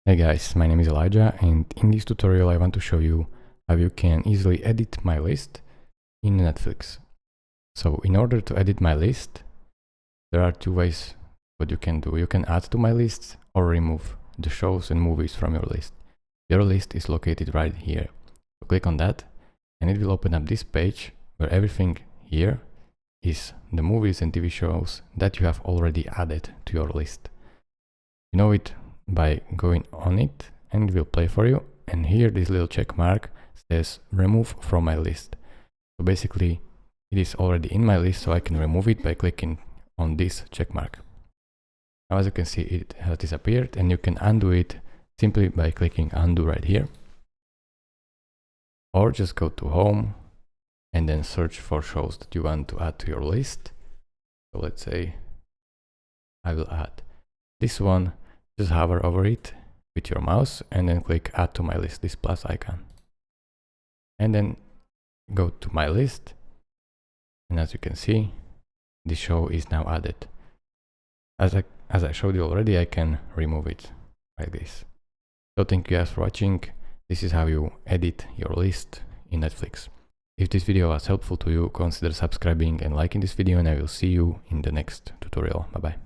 Hey guys, my name is Elijah, and in this tutorial I want to show you how you can easily edit my list in Netflix. So in order to edit my list, there are two ways what you can do. You can add to my list or remove the shows and movies from your list. Your list is located right here. So click on that and it will open up this page where everything here is the movies and TV shows that you have already added to your list. You know it by going on it and it will play for you, and here this little check mark says remove from my list. So basically it is already in my list, so I can remove it by clicking on this check mark. Now as you can see, it has disappeared, and you can undo it simply by clicking undo right here, or just go to home and then search for shows that you want to add to your list. So let's say I will add this one. Just hover over it with your mouse and then click add to my list, this plus icon, and then go to my list, and as you can see, this show is now added. As I showed you already, I can remove it like this. So thank you guys for watching. This is how you edit your list in Netflix. If this video was helpful to you, consider subscribing and liking this video, and I will see you in the next tutorial. Bye bye.